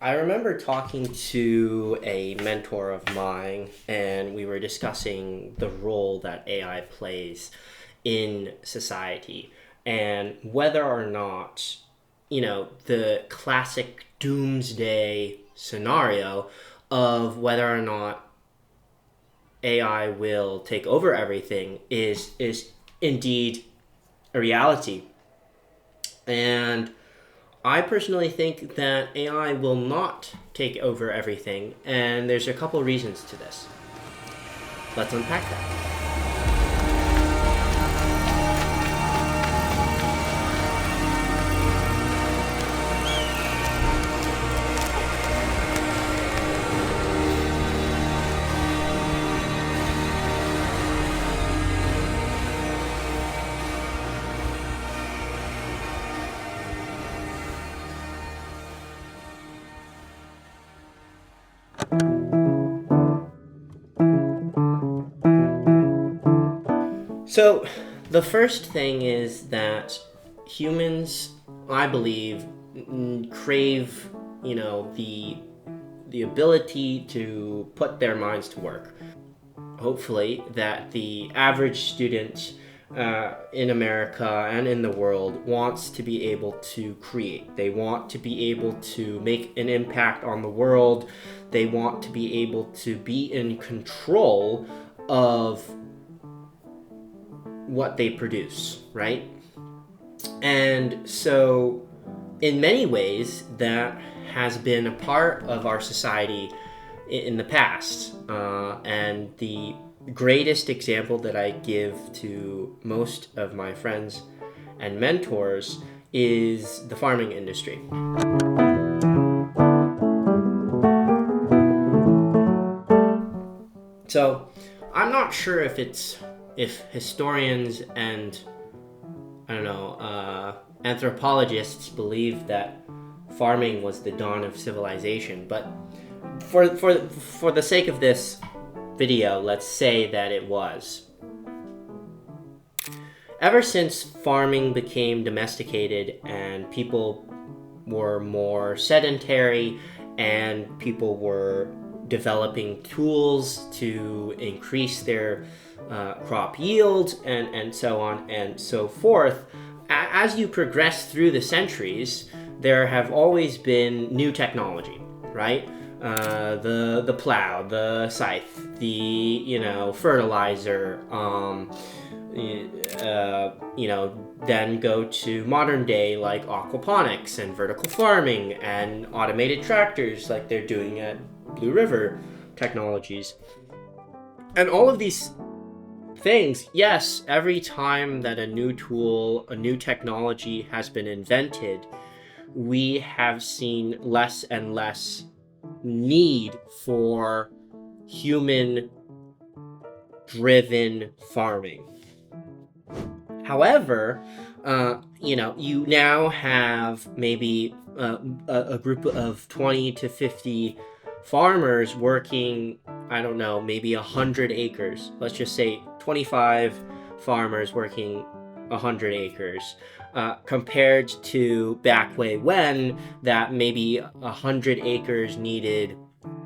I remember talking to a mentor of mine, and we were discussing the role that AI plays in society and whether or not, the classic doomsday scenario of whether or not AI will take over everything is indeed a reality. And I personally think that AI will not take over everything, and there's a couple reasons to this. Let's unpack that. So, the first thing is that humans, I believe, crave, the ability to put their minds to work. Hopefully, that the average student in America and in the world wants to be able to create. They want to be able to make an impact on the world. They want to be able to be in control of what they produce, right? And so, in many ways, that has been a part of our society in the past. And the greatest example that I give to most of my friends and mentors is the farming industry. So, I'm not sure if historians and anthropologists believe that farming was the dawn of civilization, but for the sake of this video, let's say that it was. Ever since farming became domesticated and people were more sedentary and people were developing tools to increase their crop yield and so on and so forth, as you progress through the centuries, there have always been new technology, right? The plow, the scythe, the fertilizer, then go to modern day like aquaponics and vertical farming and automated tractors like they're doing at Blue River Technologies. And all of these things, yes, every time that a new tool, a new technology has been invented, we have seen less and less need for human-driven farming. However, you now have maybe a group of 20 to 50 farmers working, maybe 100 acres. Let's just say 25 farmers working 100 acres. Compared to back way when that maybe 100 acres needed,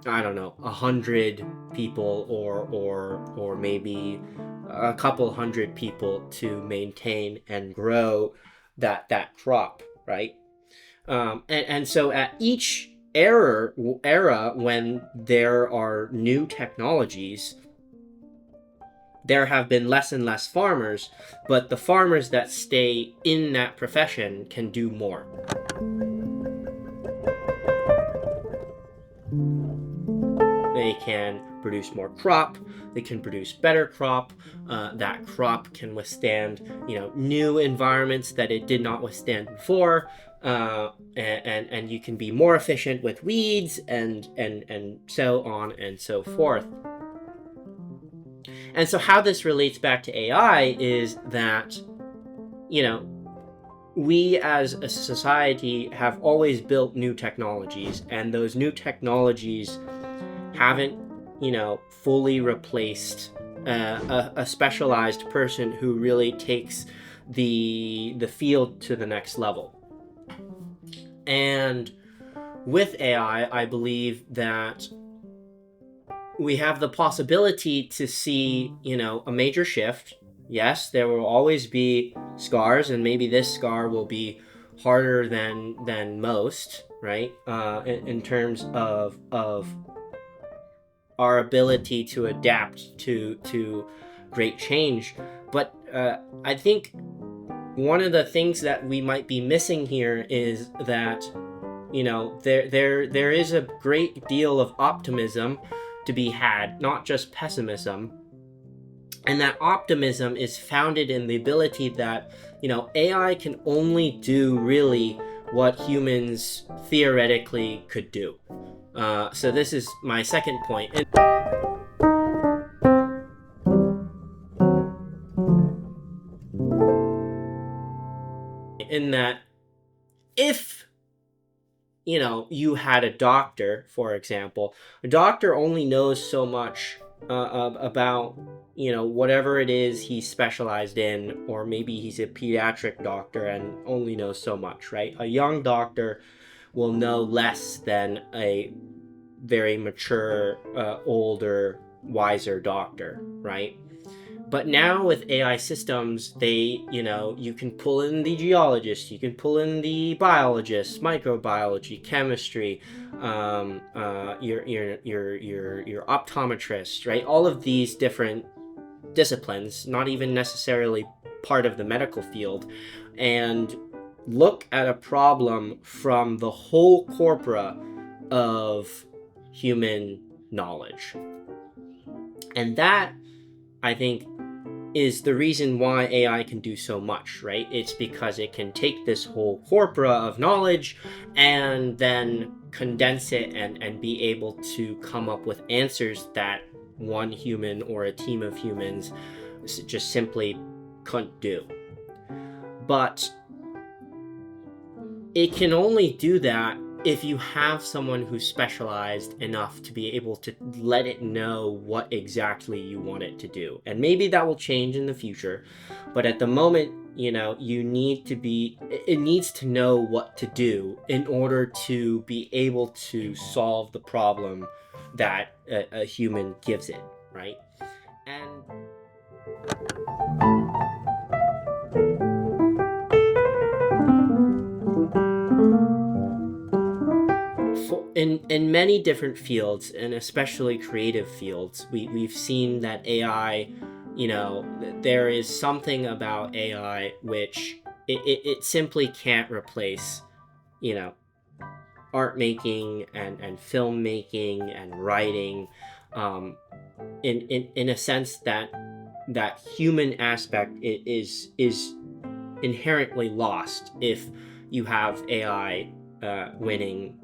100 people or maybe a couple hundred people to maintain and grow that crop, right? And so at each era when there are new technologies, there have been less and less farmers, but the farmers that stay in that profession can do more. They can produce more crop, they can produce better crop, that crop can withstand, new environments that it did not withstand before, and you can be more efficient with weeds and so on and so forth. And so how this relates back to AI is that, we as a society have always built new technologies, and those new technologies haven't, fully replaced a specialized person who really takes the field to the next level. And with AI, I believe that we have the possibility to see, a major shift. Yes, there will always be scars, and maybe this scar will be harder than most, right? In terms of our ability to adapt to great change. But I think one of the things that we might be missing here is that there is a great deal of optimism to be had, not just pessimism. And that optimism is founded in the ability that AI can only do really what humans theoretically could do. So this is my second point. In that, if you had a doctor, for example, a doctor only knows so much about whatever it is he's specialized in, or maybe he's a pediatric doctor and only knows so much, right? A young doctor will know less than a very mature, older, wiser doctor, right? But now with AI systems, you can pull in the geologist, you can pull in the biologist, microbiology, chemistry, your optometrist, right? All of these different disciplines, not even necessarily part of the medical field, and look at a problem from the whole corpora of human knowledge. And that, I think, is the reason why AI can do so much, right? It's because it can take this whole corpora of knowledge and then condense it and be able to come up with answers that one human or a team of humans just simply couldn't do. But it can only do that if you have someone who's specialized enough to be able to let it know what exactly you want it to do. And maybe that will change in the future, but at the moment, it needs to know what to do in order to be able to solve the problem that a human gives it, right? And in many different fields, and especially creative fields, we've seen that AI, there is something about AI which it simply can't replace, art making and film making and writing, in a sense that human aspect is inherently lost if you have AI winning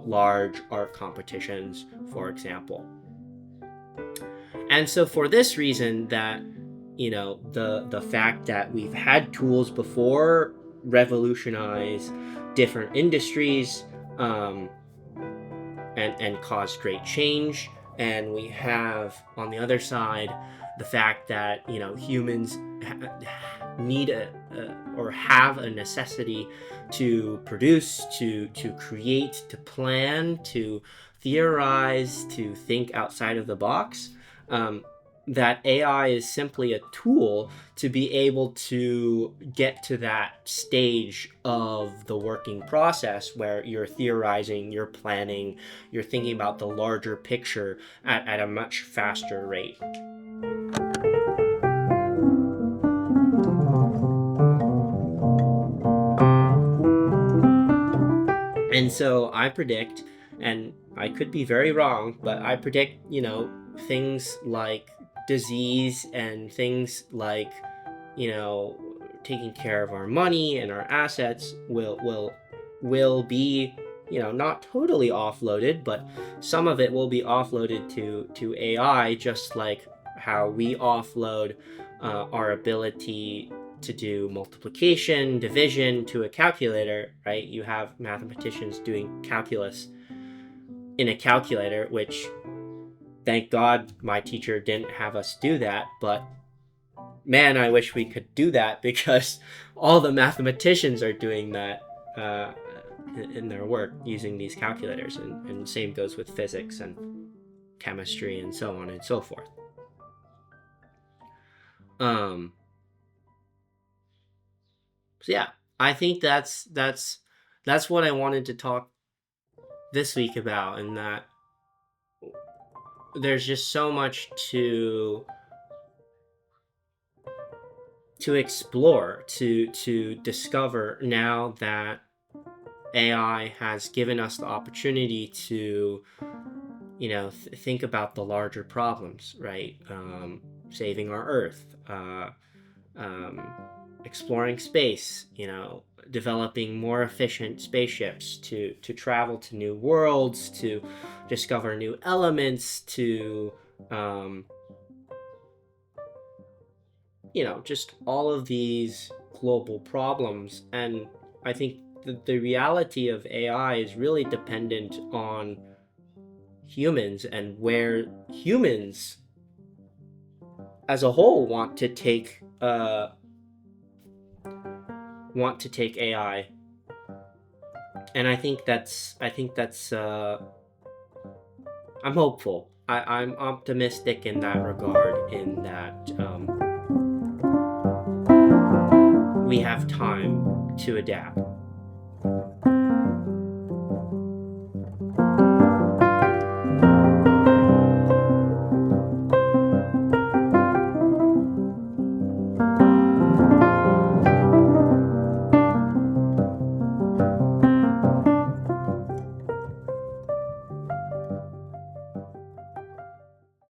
large art competitions, for example. And so for this reason, that the fact that we've had tools before revolutionize different industries, and cause great change, and we have on the other side the fact that humans need or have a necessity to produce, to create, to plan, to theorize, to think outside of the box. That AI is simply a tool to be able to get to that stage of the working process where you're theorizing, you're planning, you're thinking about the larger picture at a much faster rate. And so I predict, and I could be very wrong, but I predict, things like disease and things like, taking care of our money and our assets will be, not totally offloaded, but some of it will be offloaded to AI, just like how we offload our ability to do multiplication, division to a calculator, right? You have mathematicians doing calculus in a calculator, which, thank God my teacher didn't have us do that, but man, I wish we could do that, because all the mathematicians are doing that in their work using these calculators, and same goes with physics and chemistry and so on and so forth. So yeah, I think that's what I wanted to talk this week about, and that there's just so much to explore, to discover, now that AI has given us the opportunity to, think about the larger problems, right? Saving our Earth, exploring space, developing more efficient spaceships to travel to new worlds, to discover new elements, to just all of these global problems. And I think the reality of AI is really dependent on humans, and where humans as a whole want to take AI. And I think that's I'm hopeful. I'm optimistic in that regard, in that we have time to adapt.